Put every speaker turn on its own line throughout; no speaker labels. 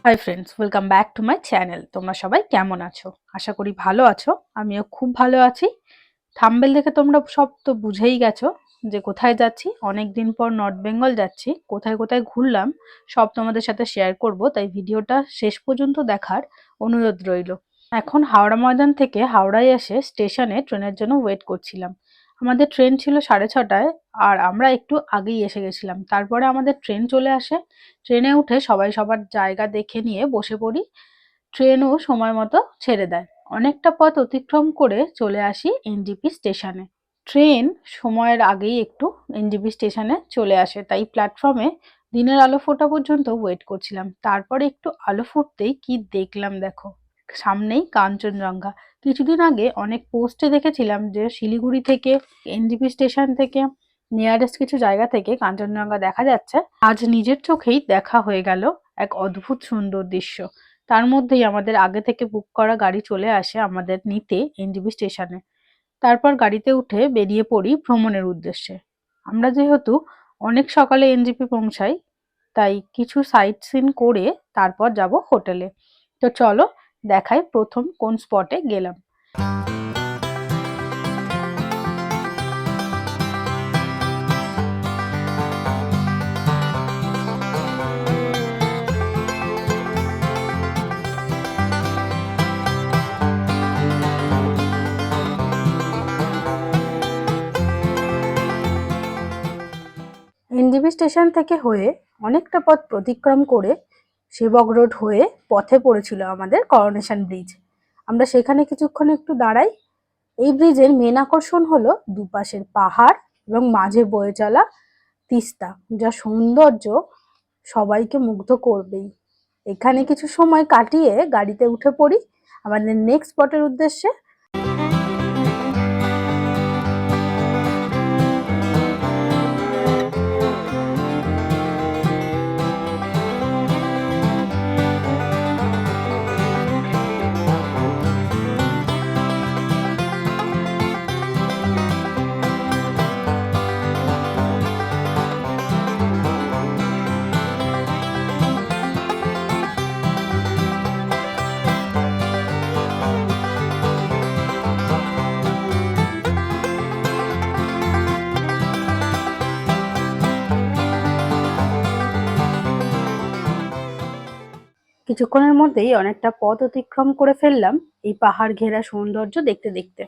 Hi friends, welcome back to my channel. তোমরা সবাই কেমন আছো? আশা করি ভালো আছো। আমিও খুব ভালো আছি। থাম্বনেল দেখে তোমরা সব তো বুঝেই গেছো যে কোথায় যাচ্ছি। অনেক দিন পর নর্থ বেঙ্গল যাচ্ছি। কোথায় কোথায় ঘুরলাম সব তোমাদের সাথে শেয়ার করব, তাই ভিডিওটা শেষ পর্যন্ত দেখার অনুরোধ রইল। এখন হাওড়া ময়দান থেকে হাওড়ায় এসে স্টেশনে ট্রেনের জন্য ওয়েট করছিলাম। আমাদের ট্রেন ছিল 6:30টায়, আর আমরা একটু আগেই এসে গেছিলাম। তারপরে আমাদের ট্রেন চলে আসে। ট্রেনে উঠে সবাই সবার জায়গা দেখে নিয়ে বসে পড়ি। ট্রেনও সময় মতো ছেড়ে দেয়। অনেকটা পথ অতিক্রম করে চলে আসি এনজিপি স্টেশনে। ট্রেন সময়ের আগেই একটু এনজিপি স্টেশনে চলে আসে, তাই প্ল্যাটফর্মে দিনের আলো ফোটা পর্যন্ত ওয়েট করছিলাম। তারপরে একটু আলো ফুটতেই কি দেখলাম দেখো, সামনেই কাঞ্চনজঙ্ঘা। কিছুদিন আগে অনেক পোস্টে দেখেছিলাম যে শিলিগুড়ি থেকে এনজিপি স্টেশন থেকে নিয়ারেস্ট কিছু জায়গা থেকে কাঞ্চনজঙ্ঘা দেখা যাচ্ছে। আজ নিজের চোখেই দেখা হয়ে গেল এক অদ্ভুত সুন্দর দৃশ্য। তার মধ্যেই আমাদের আগে থেকে বুক করা গাড়ি চলে আসে আমাদের নিতে এনজিপি স্টেশনে। তারপর গাড়িতে উঠে বেরিয়ে পড়ি ভ্রমণের উদ্দেশ্যে। আমরা যেহেতু অনেক সকালে এনজিপি পৌঁছাই, তাই কিছু সাইট সিন করে তারপর যাব হোটেলে। তো চলো দেখাই প্রথম কোন স্পটে গেলাম। এনজিপি স্টেশন থেকে হয়ে অনেকটা পথ অতিক্রম করে সেবক রোড হয়ে পথে পড়েছিল আমাদের করোনেশন ব্রিজ। আমরা সেখানে কিছুক্ষণ একটু দাঁড়াই। এই ব্রিজের মেন আকর্ষণ হলো দুপাশের পাহাড় এবং মাঝে বয়ে চলা তিস্তা, যা সৌন্দর্য সবাইকে মুগ্ধ করবেই। এখানে কিছু সময় কাটিয়ে গাড়িতে উঠে পড়ি আমাদের নেক্সট স্পটের উদ্দেশ্যে। কিছুক্ষণের মধ্যেই অনেকটা পথ অতিক্রম করে ফেললাম এই পাহাড় ঘেরা সৌন্দর্য দেখতে দেখতে।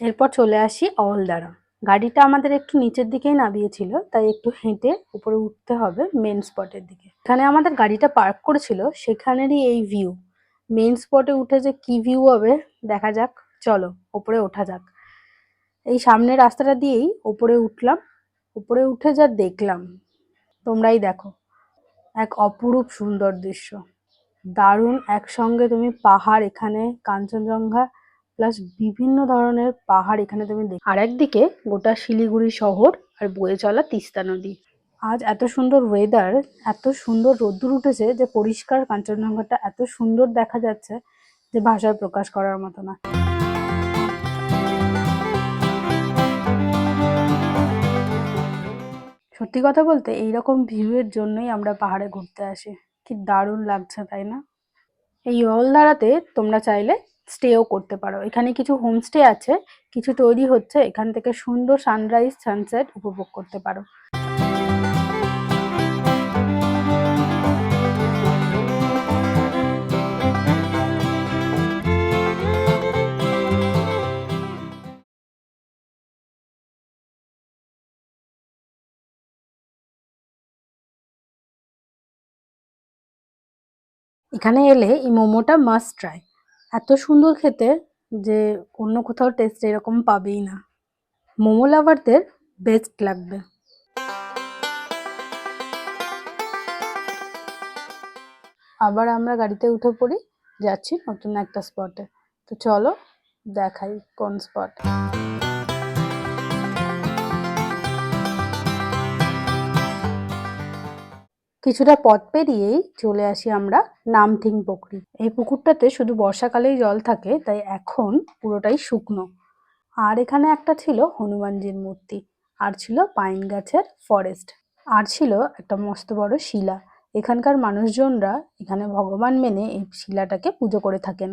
এরপর চলে আসি অওলদারা। গাড়িটা আমাদের একটু নিচের দিকেই নামিয়েছিল, তাই একটু হেঁটে উপরে উঠতে হবে মেন স্পটের দিকে। এখানে আমাদের গাড়িটা পার্ক করেছিল, সেখানেরই এই ভিউ। মেন স্পটে উঠে যে কি ভিউ হবে দেখা যাক। চলো উপরে ওঠা যাক। এই সামনের রাস্তাটা দিয়েই উপরে উঠলাম। উপরে উঠে যা দেখলাম তোমরাই দেখো, এক অপরূপ সুন্দর দৃশ্য। দারুণ একসঙ্গে তুমি পাহাড়, এখানে কাঞ্চনজঙ্ঘা প্লাস বিভিন্ন ধরনের পাহাড় এখানে তুমি দেখ, আর একদিকে গোটা শিলিগুড়ি শহর আর বয়ে চলা তিস্তা নদী। আজ এত সুন্দর ওয়েদার, এত সুন্দর রোদ্দুর উঠেছে যে পরিষ্কার কাঞ্চনজঙ্ঘাটা এত সুন্দর দেখা যাচ্ছে যে ভাষায় প্রকাশ করার মতো না। সত্যি কথা বলতে এইরকম ভিউ এর জন্যই আমরা পাহাড়ে ঘুরতে আসি। কি দারুণ লাগছে তাই না? এই ওলদারাতে তোমরা চাইলে স্টেও করতে পারো। এখানে কিছু হোমস্টে আছে, কিছু তৈরি হচ্ছে। এখান থেকে সুন্দর সানরাইজ সানসেট উপভোগ করতে পারো। এখানে এলে এই মোমোটা মাস্ট ট্রাই। এত সুন্দর খেতে যে অন্য কোথাও টেস্ট এরকম পাবেই না। মোমো লাভারদের বেস্ট লাগবে। আবার আমরা গাড়িতে উঠে পড়ি, যাচ্ছি নতুন একটা স্পটে। তো চলো দেখাই কোন স্পট। কিছুটা পথ পেরিয়েই চলে আসি আমরা নামথিং পুকুরি। এই পুকুরটাতে শুধু বর্ষাকালেই জল থাকে, তাই এখন পুরোটাই শুকনো। আর এখানে একটা ছিল হনুমানজির মূর্তি, আর ছিল পাইন গাছের ফরেস্ট, আর ছিল একটা মস্ত বড় শিলা। এখানকার মানুষজনরা এখানে ভগবান মেনে এই শিলাটাকে পুজো করে থাকেন।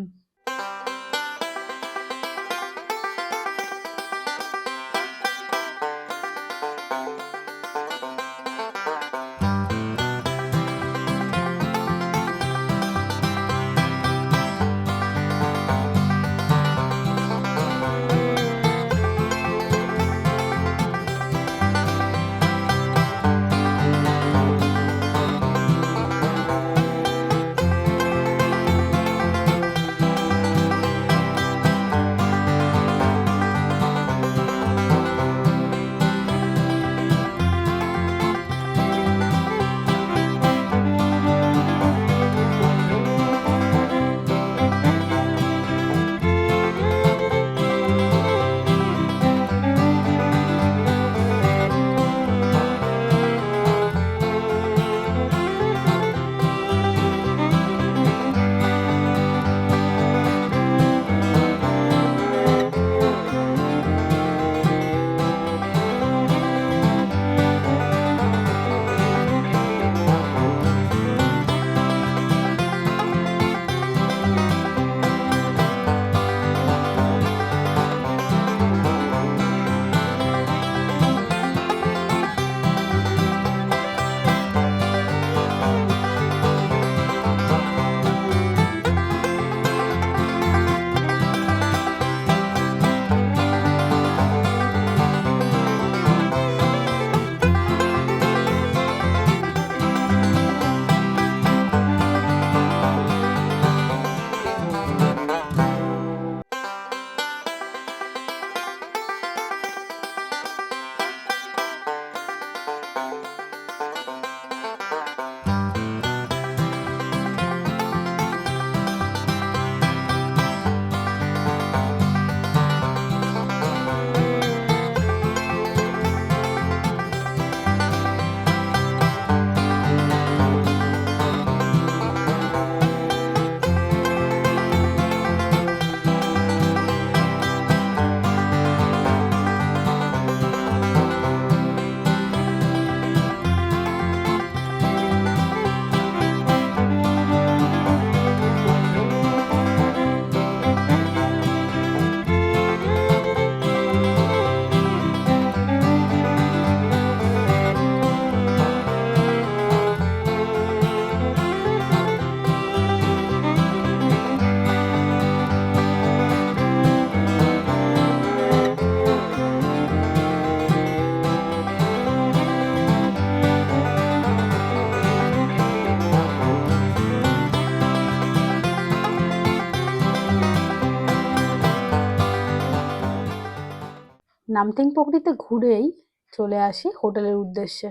নামতিং পোখরিতে ঘুরেই চলে আসি হোটেলের উদ্দেশ্যে।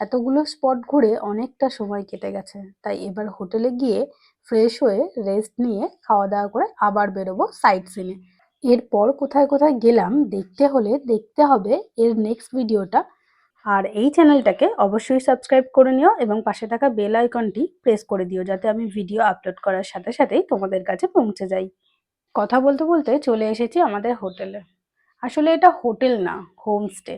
এতগুলো স্পট ঘুরে অনেকটা সময় কেটে গেছে, তাই এবার হোটেলে গিয়ে ফ্রেশ হয়ে রেস্ট নিয়ে খাওয়া দাওয়া করে আবার বেরোবো সাইট সিনে। এরপর কোথায় কোথায় গেলাম দেখতে হলে দেখতে হবে এর নেক্সট ভিডিওটা। আর এই চ্যানেলটাকে অবশ্যই সাবস্ক্রাইব করে নিও এবং পাশে থাকা বেল আইকনটি প্রেস করে দিও, যাতে আমি ভিডিও আপলোড করার সাথে সাথেই তোমাদের কাছে পৌঁছে যাই। কথা বলতে বলতে চলে এসেছি আমাদের হোটেলে। আসলে এটা হোটেল না, হোমস্টে।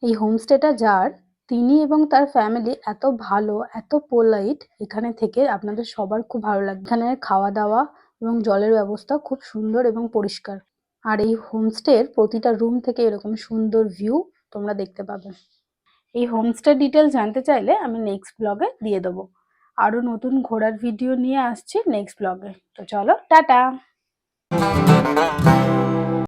এই হোমস্টেটা যার, তিনি এবং তার ফ্যামিলি এত ভালো, এত পোলাইট, এখানে থেকে আপনাদের সবার খুব ভালো লাগবে। এখানে খাওয়া দাওয়া এবং জলের ব্যবস্থা খুব সুন্দর এবং পরিষ্কার। আর এই হোমস্টের প্রতিটা রুম থেকে এরকম সুন্দর ভিউ তোমরা দেখতে পাবে। এই হোমস্টের ডিটেলস জানতে চাইলে আমি নেক্সট ব্লগে দিয়ে দেবো। আরও নতুন ঘোরার ভিডিও নিয়ে আসছি নেক্সট ব্লগে। তো চলো, টাটা।